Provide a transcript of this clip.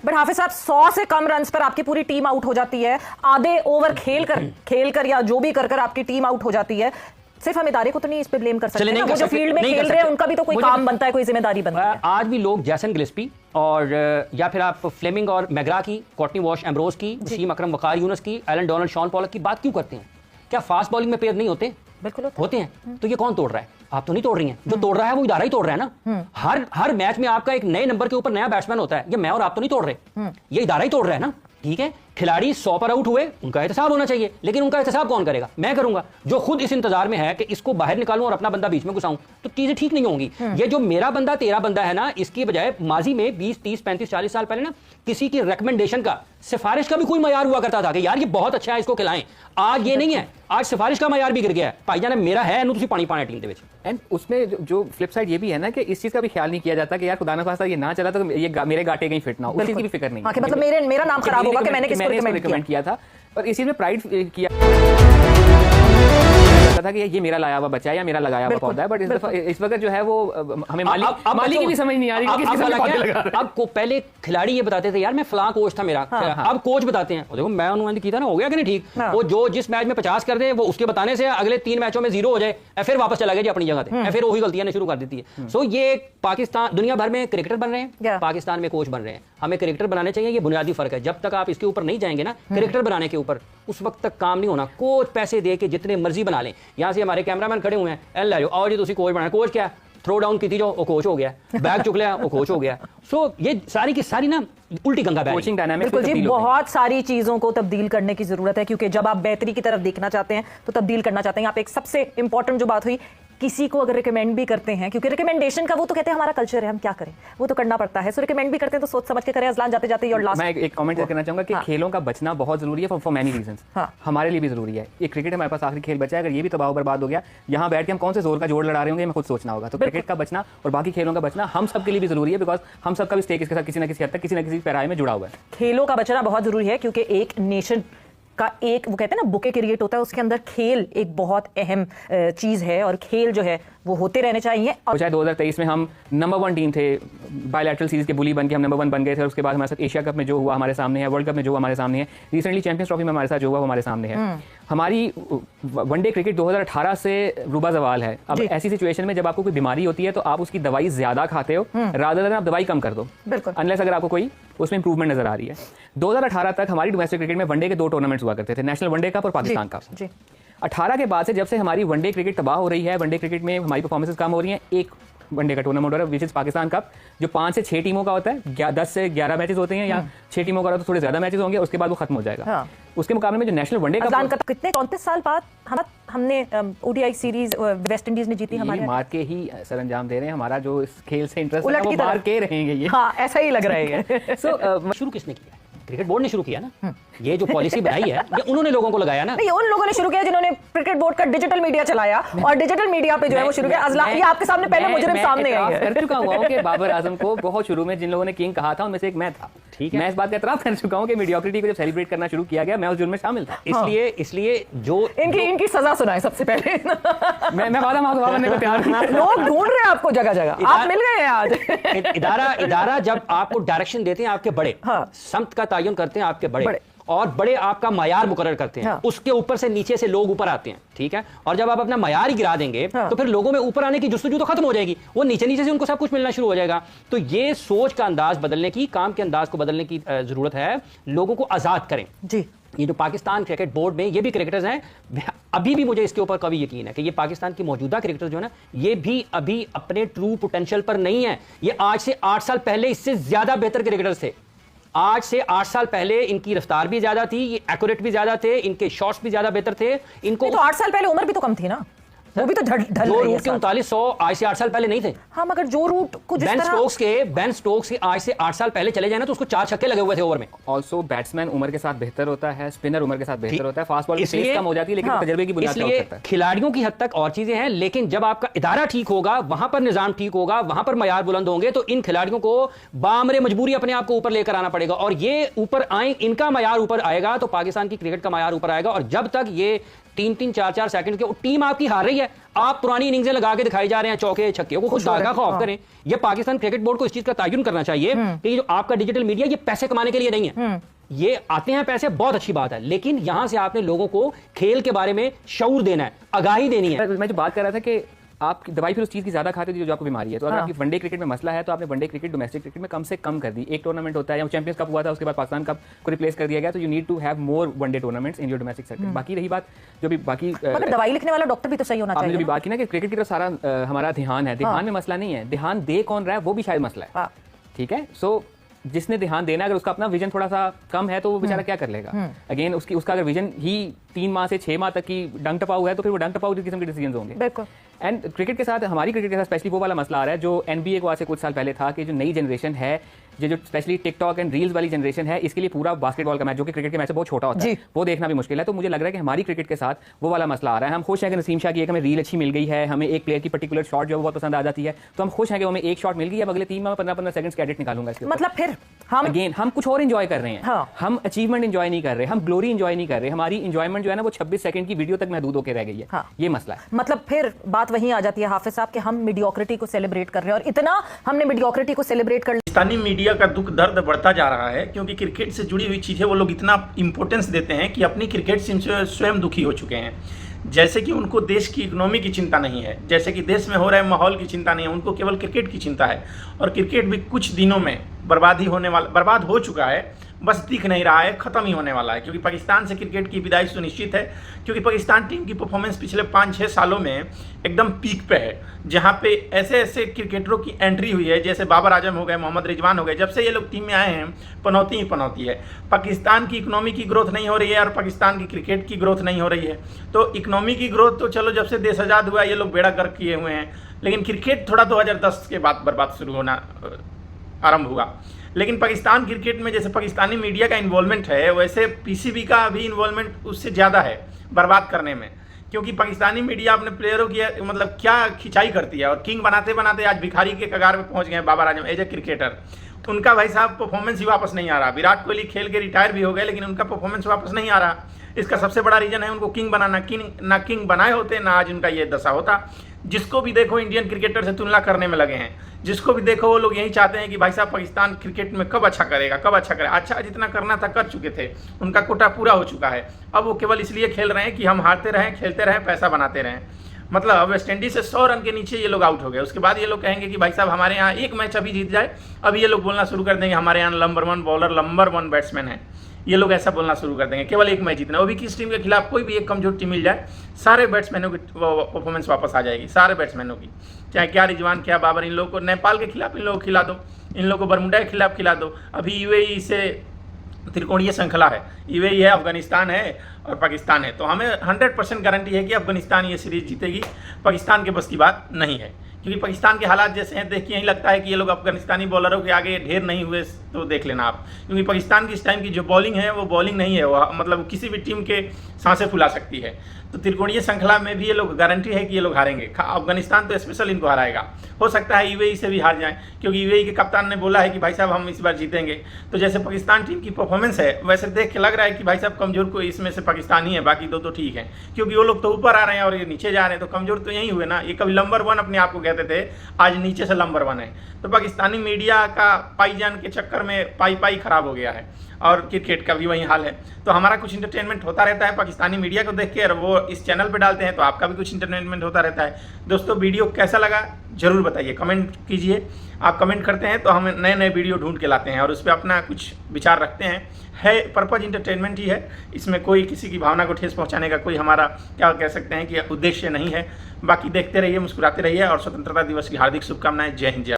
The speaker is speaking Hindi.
बट हाफिज साहब 100 से कम रन्स पर आपकी पूरी टीम आउट हो जाती है, आधे ओवर खेल कर या जो भी कर आपकी टीम आउट हो जाती है। सिर्फ हम इदारे को तो नहीं इस पे ब्लेम कर सकते, वो जो फील्ड में खेल रहे हैं उनका भी तो कोई काम बनता है, कोई जिम्मेदारी बनती है। आज भी लोग जैसन गिलेस्पी और या फिर आप फ्लेमिंग और मैगरा की, कॉर्टनी वॉश एम्ब्रोज की, वसीम अकरम, वकार यूनुस की, एलन डोनाल्ड, शॉन पॉलक की बात क्यों करते हैं? क्या फास्ट बॉलिंग में पेयर नहीं होते? बिल्कुल होते हैं। तो ये कौन तोड़ रहा है? आप तो नहीं तोड़ रही हैं। जो तोड़ रहा है वो इदारा ही तोड़ रहा है ना। हर मैच में आपका एक नए नंबर के ऊपर नया बैट्समैन होता है। ये मैं और आप तो नहीं तोड़ रहे, ये इदारा ही तोड़ रहा है ना। ठीक है, खिलाड़ी 100 पर आउट हुए, उनका एहतसाब होना चाहिए, लेकिन उनका एहतसाब कौन करेगा? मैं करूंगा, जो खुद इस इंतजार में है कि इसको बाहर निकालूं और अपना बंदा बीच में घुसाऊं, तो चीजें ठीक नहीं होंगी। ये जो मेरा बंदा तेरा बंदा है ना, इसकी बजाय माजी में 20, 30, 35, 40 साल पहले ना किसी की रिकमेंडेशन का, सिफारिश का भी कोई मयार हुआ करता था कि यार ये बहुत अच्छा है, इसको खिलाएं। आज ये नहीं है, आज सिफारिश का मयार भी गिर गया है। भाईजान मेरा है नु, तुसी पानी पाना टीम दे विच। एंड उसमें जो फ्लिप साइड ये भी है ना कि इस चीज का भी ख्याल नहीं किया जाता कि यार खुदा ना खास्ता ये ना चला तो ये मेरे गाटे कहीं फिट ना हो, उस चीज की भी फिक्र नहीं है। मतलब मेरा नाम खराब होगा कि मैंने किसको रिकमेंड किया था, और इस चीज में प्राइड किया था कि ये मेरा लाया हुआ बच्चा है या मेरा लगाया हुआ पौधा है। बट इस वक्त जो है वो हमें मालिक की भी समझ नहीं आ रही। अब को पहले खिलाड़ी ये बताते थे यार मैं फलां कोच था मेरा, अब कोच बताते हैं देखो मैं अनुमान की था ना, हो गया कि नहीं ठीक? वो जो जिस मैच में 50 कर दे वो उसके बताने से अगले 3 मैचों में 0 हो जाए, फिर वापस चला गया जी अपनी जगह पे, फिर वही गलतियां शुरू कर देती है। सो ये पाकिस्तान, दुनिया भर में क्रिकेटर बन रहे हैं, पाकिस्तान में कोच बन रहे हैं। हमें क्रिकेटर बनाने चाहिए, ये बुनियादी फर्क है। जब तक आप इसके ऊपर नहीं जाएंगे ना, क्रिकेटर बनाने के ऊपर, उस वक्त तक काम नहीं होना। कोच पैसे दे के जितने मर्जी बना लें, यहाँ से हमारे कैमरामैन खड़े हुए हैं, एल ला जाओ और जी तुसी कोच बनाना। कोच क्या? थ्रो डाउन की थी जो वो कोच हो गया, बैग चुक लिया वो कोच हो गया। सो ये सारी की सारी ना उल्टी गंगा बह कोचिंग डायनामिक्स। बिल्कुल जी, बहुत सारी चीजों को तब्दील करने की जरूरत है, क्योंकि जब आप बेहतरी की तरफ देखना चाहते हैं तो तब्दील करना चाहते हैं। आप एक सबसे इंपॉर्टेंट जो बात हुई, किसी को अगर रिकमेंड भी करते हैं, क्योंकि रिकमेंडेशन का वो तो कहते हैं हमारा कल्चर है, हम क्या करें, वो तो करना पड़ता है। सो रिकमेंड भी करते हैं तो सोच समझ के करें। अजलान जाते जाते और लास्ट मैं एक कमेंट करना चाहूंगा कि खेलों का बचना बहुत जरूरी है फॉर मेनी रीजंस। हमारे लिए भी जरूरी है। ये क्रिकेट हमारे पास आखिरी खेल बचा है, अगर ये भी तबाह बर्बाद हो गया, यहाँ बैठ के हम कौन से जोर का जोड़ लड़ा रहे होंगे, हमें खुद सोचना होगा। तो क्रिकेट का बचना और बाकी खेलों का बचना हम सबके लिए भी जरूरी है, बिकॉज हम सबका भी स्टेक इसके साथ किसी न किसी हद तक, किसी न किसी पैराए में जुड़ा हुआ है। खेलों का बचना बहुत जरूरी है, क्योंकि एक नेशन का एक वो कहते हैं ना बुके क्रिएट होता है, उसके अंदर खेल एक बहुत अहम चीज है, और खेल जो है वो होते रहने चाहिए। और चाहे 2023 में हम नंबर 1 टीम थे, बायलैटरल सीरीज के बुली बन के हम नंबर 1 बन गए थे, और उसके बाद हमारे साथ एशिया कप में जो हुआ हमारे सामने है, वर्ल्ड कप में जो हुआ हमारे सामने है, रिसेंटली चैंपियंस ट्रॉफी में हमारे साथ जो हुआ हमारे सामने है। हमारी वनडे क्रिकेट 2018 से रुबा जवाल है। अब ऐसी सिचुएशन में जब आपको कोई बीमारी होती है तो आप उसकी दवाई ज्यादा खाते हो, रादर देन आप दवाई कम कर दो, अनलेस अगर आपको कोई उसमें इंप्रूवमेंट नजर आ रही है। 2018 तक हमारी डोमेस्टिक क्रिकेट में वनडे के 2 टूर्नामेंट्स हुआ करते थे, नेशनल वनडे कप और पाकिस्तान कप। 18 के बाद से जब से हमारी वनडे क्रिकेट तबाह हो रही है, वनडे क्रिकेट में हमारी परफॉर्मेंसेस कम हो रही हैं, एक वनडे का टूर्नामेंट हो रहा है विच इज पाकिस्तान कप, जो 5 से 6 टीमों का होता है, 10 से 11 मैचेस होते हैं, या 6 टीमों का तो थोड़े ज्यादा मैचेस होंगे, उसके बाद वो खत्म हो जाएगा। उसके मुकाबले में जो नेशनल वनडे कप कितने 34 साल बाद हमने ओडीआई सीरीज वेस्ट इंडीज ने जीती, हमारे मार के ही सर अंजाम दे रहे हैं। हमारा जो इस खेल से इंटरेस्ट है वो मार के रहेंगे ये। हाँ, ऐसा ही लग रहा है। सो शुरू किसने किया? क्रिकेट बोर्ड ने शुरू किया ना। ये जो पॉलिसी बनाई है ये उन्होंने लोगों को लगाया ना। नहीं, उन लोगों ने शुरू किया जिन्होंने क्रिकेट बोर्ड का डिजिटल मीडिया चलाया, और डिजिटल मीडिया पे जो है वो शुरू किया। अजलान, ये आपके सामने पहले मुजरिम सामने आई है। कर चुका हूं कि बाबर आजम को बहुत शुरू में जिन लोगों ने किंग कहा था उनमें से एक मैं था। ठीक है, मैं इस बात का एतराफ कर चुका हूं कि मीडियोक्रिटी को जब सेलिब्रेट करना शुरू किया गया, मैं उस जुर्म में शामिल था। इसलिए जो इनकी सजा सुनाए सबसे पहले। मैं वादा मांगने को तैयार हूं। लोग ढूंढ रहे हैं आपको जगह जगह, आप मिल गए हैं आज। इदारा जब आपको डायरेक्शन देते हैं आपके बड़े, समत का तयन करते हैं आपके बड़े, और बड़े आपका मयार मुकर्रर करते हैं, उसके ऊपर से नीचे से लोग ऊपर आते हैं। ठीक है, और जब आप अपना मयार ही गिरा देंगे तो फिर लोगों में ऊपर आने की जुस्तजू तो खत्म हो जाएगी, वो नीचे नीचे से उनको सब कुछ मिलना शुरू हो जाएगा। तो ये सोच का अंदाज बदलने की, काम के अंदाज को बदलने की जरूरत है। लोगों को आजाद करें जी। ये जो पाकिस्तान क्रिकेट बोर्ड में ये भी क्रिकेटर्स हैं, अभी भी मुझे इसके ऊपर कभी यकीन है कि ये पाकिस्तान की मौजूदा क्रिकेटर्स जो है ना, ये भी अभी अपने ट्रू पोटेंशियल पर नहीं है। ये आज से 8 साल पहले इससे ज्यादा बेहतर क्रिकेटर्स थे। आज से 8 साल पहले इनकी रफ्तार भी ज्यादा थी, ये एक्यूरेट भी ज्यादा थे, इनके शॉट्स भी ज्यादा बेहतर थे। इनको तो 8 साल पहले उम्र भी तो कम थी ना, वो भी तो ढल रही है। 3900 आज से 8 साल पहले नहीं थे। हाँ, मगर जो रूट कुछ बेन स्टोक्स के आज से 8 साल पहले चले जाए ना तो उसको 4 छक्के लगे हुए थे ओवर में। ऑल्सो बैट्समैन उम्र के साथ बेहतर होता है, स्पिनर उम्र के साथ बेहतर होता है, फास्ट बॉल की पेस कम हो जाती है, लेकिन तजर्बे की बुनियाद पर होता है। खिलाड़ियों की हद तक और चीजें हैं, लेकिन जब आपका इदारा ठीक होगा, वहां पर निजाम ठीक होगा, वहां पर मयार बुलंद होंगे, तो इन खिलाड़ियों को बामरे मजबूरी अपने आप को ऊपर लेकर आना पड़ेगा, और ये ऊपर आए, इनका मयार ऊपर आएगा तो पाकिस्तान की क्रिकेट का मयार ऊपर आएगा। और जब तक ये 3-3, 4-4 सेकंड के, टीम आपकी हार रही है, आप पुरानी इनिंग्सें लगा के दिखाई जा रहे हैं, चौके छक्के को खुद धागा खौफ करें। ये पाकिस्तान क्रिकेट बोर्ड को इस चीज का तयन करना चाहिए कि जो आपका डिजिटल मीडिया ये पैसे कमाने के लिए नहीं है। ये आते हैं पैसे, बहुत अच्छी बात है, लेकिन यहां से आपने लोगों को खेल के बारे में शऊर देना है, आगाही देनी है। मैं जो बात कर रहा था कि आप दवाई फिर उस चीज़ की ज़्यादा खाते हो जो आपको बीमारी है। तो अगर आपकी वनडे क्रिकेट में मसला है तो आपने वनडे क्रिकेट डोमेस्टिक क्रिकेट में कम से कम कर दी। एक टूर्नामेंट होता है, या चैंपियंस कप हुआ था, उसके बाद पाकिस्तान कप को रिप्लेस कर दिया गया। तो you need to have more one day tournaments in your domestic circuit. बाकी रही बात जो भी बाकी मगर दवाई लिखने वाला डॉक्टर भी तो सही होना चाहिए। आपने जो भी बात की ना कि क्रिकेट की तरफ सारा हमारा ध्यान है, ध्यान में मसला नहीं है, ध्यान दे कौन रहा है वो भी शायद मसला है। ठीक है, सो जिसने ध्यान देना, अगर उसका अपना विजन थोड़ा सा कम है तो वो बेचारा क्या कर लेगा। अगेन उसका अगर विजन ही 3 माह से 6 माह तक की डंग टपाऊ है तो फिर वो डंग टपाऊ किस्म के डिसीजन होंगे। बिल्कुल। एंड क्रिकेट के साथ, हमारी क्रिकेट के साथ स्पेशली वो वाला मसला आ रहा है जो एनबीए को आज से कुछ साल पहले था कि जो नई जनरेशन है, जो स्पेशली टिकटॉक एंड रील्स वाली जनरेशन है, इसके लिए पूरा बास्केटबॉल का मैच जो कि क्रिकेट के मैच से बहुत छोटा होता है, वो देखना भी मुश्किल है। तो मुझे लग रहा है कि हमारी क्रिकेट के साथ वो वाला मसला आ रहा है। हम खुश हैं कि नसीम शाह की एक हमें रील अच्छी मिल गई है, हमें एक प्लेयर की पर्टिकुलर शॉट जो बहुत पसंद आ जाती है, तो हम खुश हैं कि हमें एक शॉट मिल गई है, अगले 3 माह में 15-15 सेकंड्स का एडिट निकालूंगा इसके। मतलब फिर हम अगेन हम कुछ और एंजॉय कर रहे हैं। हम अचीवमेंट एंजॉय नहीं कर रहे, हम ग्लोरी एंजॉय नहीं कर रहे। हमारी एंजॉयमेंट जो है ना वो 26 सेकंड की वीडियो तक महदूद होकर रह गई है। ये मसला है। मतलब फिर बात वहीं आ जाती है हाफिज साहब कि हम मीडियोक्रिटी को सेलिब्रेट कर रहे हैं, और इतना हमने मीडियोक्रिटी को सेलिब्रेट कर लिया। पाकिस्तानी मीडिया का दुख दर्द बढ़ता जा रहा है क्योंकि क्रिकेट से जुड़ी हुई चीज़ें वो लोग इतना इंपॉर्टेंस देते हैं कि अपनी क्रिकेट से स्वयं दुखी हो चुके हैं। जैसे कि उनको देश की इकोनॉमी की चिंता नहीं है, जैसे कि देश में हो रहे माहौल की चिंता नहीं है, उनको केवल क्रिकेट की चिंता है। और क्रिकेट भी कुछ दिनों में बर्बाद हो चुका है, बस दिख नहीं रहा है, खत्म ही होने वाला है। क्योंकि पाकिस्तान से क्रिकेट की विदाई सुनिश्चित है, क्योंकि पाकिस्तान टीम की परफॉर्मेंस पिछले 5-6 सालों में एकदम पीक पे है, जहां पे ऐसे ऐसे क्रिकेटरों की एंट्री हुई है, जैसे बाबर आजम हो गए, मोहम्मद रिजवान हो गए। जब से ये लोग टीम में आए हैं पनौती ही पनौती है। पाकिस्तान की इकोनॉमी की ग्रोथ नहीं हो रही है और पाकिस्तान की क्रिकेट की ग्रोथ नहीं हो रही है। तो इकोनॉमी की ग्रोथ तो चलो जब से देश आज़ाद हुआ ये लोग बेड़ा गर्क किए हुए हैं, लेकिन क्रिकेट थोड़ा 2010 के बाद बर्बाद शुरू होना आरंभ हुआ। लेकिन पाकिस्तान क्रिकेट में जैसे पाकिस्तानी मीडिया का इन्वॉल्वमेंट है, वैसे पीसीबी का भी इन्वॉल्वमेंट उससे ज़्यादा है बर्बाद करने में। क्योंकि पाकिस्तानी मीडिया अपने प्लेयरों की मतलब क्या खिंचाई करती है, और किंग बनाते बनाते आज भिखारी के कगार में पहुंच गए Babar Azam as a cricketer. उनका भाई साहब परफॉर्मेंस ही वापस नहीं आ रहा। विराट कोहली खेल के रिटायर भी हो गए, लेकिन उनका परफॉर्मेंस वापस नहीं आ रहा। इसका सबसे बड़ा रीजन है उनको किंग बनाना। ना किंग बनाए होते ना आज उनका ये दशा होता। जिसको भी देखो इंडियन क्रिकेटर से तुलना करने में लगे हैं, जिसको भी देखो वो लोग यही चाहते हैं कि भाई साहब पाकिस्तान क्रिकेट में कब अच्छा करेगा, कब अच्छा करेगा। अच्छा जितना करना था कर चुके थे, उनका कोटा पूरा हो चुका है। अब वो केवल इसलिए खेल रहे हैं कि हम हारते रहें, खेलते रहें, पैसा बनाते रहें। मतलब वेस्ट इंडीज से 100 रन के नीचे ये लोग आउट हो गए। उसके बाद ये लोग कहेंगे कि भाई साहब हमारे यहाँ एक मैच अभी जीत जाए, अब ये लोग बोलना शुरू कर देंगे हमारे यहाँ नंबर 1 बॉलर, नंबर 1 बैट्समैन है। ये लोग ऐसा बोलना शुरू कर देंगे केवल एक मैच जीतना। वो भी किस टीम के खिलाफ, कोई भी एक कमजोर टीम मिल जाए, सारे बैट्समैनों की परफॉर्मेंस वापस आ जाएगी, सारे बैट्समैनों की। चाहे क्या रिजवान क्या बाबर, इन लोगों को नेपाल के खिलाफ इन लोगों को खिला दो, इन लोगों को बरमुडा के खिलाफ खिला दो। अभी यूएई से त्रिकोणीय श्रृंखला है, यूएई है, अफगानिस्तान है और पाकिस्तान है। तो हमें 100% गारंटी है कि अफगानिस्तान ये सीरीज जीतेगी। पाकिस्तान के बस की बात नहीं है, क्योंकि पाकिस्तान के हालात जैसे हैं देख के यही लगता है कि ये लोग अफगानिस्तानी बॉलरों के आगे ढेर नहीं हुए। तो देख लेना आप, क्योंकि पाकिस्तान की इस टाइम की जो बॉलिंग है वो बॉलिंग नहीं है, वो मतलब किसी भी टीम के सांसें फुला सकती है। तो त्रिकोणीय श्रृंखला में भी ये लोग गारंटी है कि ये लोग हारेंगे। अफगानिस्तान तो स्पेशल इनको हराएगा। हो सकता है यूएई से भी हार जाएं, क्योंकि यूएई के कप्तान ने बोला है कि भाई साहब हम इस बार जीतेंगे। तो जैसे पाकिस्तान टीम की परफॉर्मेंस है, वैसे देख के लग रहा है कि भाई साहब कमजोर को इसमें से पाकिस्तान ही है, बाकी दो तो ठीक है। क्योंकि वो लोग तो ऊपर आ रहे हैं और ये नीचे जा रहे हैं, तो कमजोर तो यही हुए ना। ये कभी नंबर 1 अपने आप को कहते थे, आज नीचे से नंबर 1 है। तो पाकिस्तानी मीडिया का पाईजान के चक्कर में पाई खराब हो गया है, और क्रिकेट का भी वही हाल है। तो हमारा कुछ इंटरटेनमेंट होता रहता है पाकिस्तानी मीडिया को देख के, और वो इस चैनल पे डालते हैं, तो आपका भी कुछ इंटरटेनमेंट होता रहता है। दोस्तों वीडियो कैसा लगा जरूर बताइए, कमेंट कीजिए। आप कमेंट करते हैं तो हम नए नए वीडियो ढूंढ के लाते हैं और उस पर अपना कुछ विचार रखते हैं। है पर्पज इंटरटेनमेंट ही है, इसमें कोई किसी की भावना को ठेस पहुंचाने का कोई हमारा क्या कह सकते हैं कि उद्देश्य नहीं है। बाकी देखते रहिए, मुस्कुराते रहिए, और स्वतंत्रता दिवस की हार्दिक शुभकामनाएं। जय हिंद।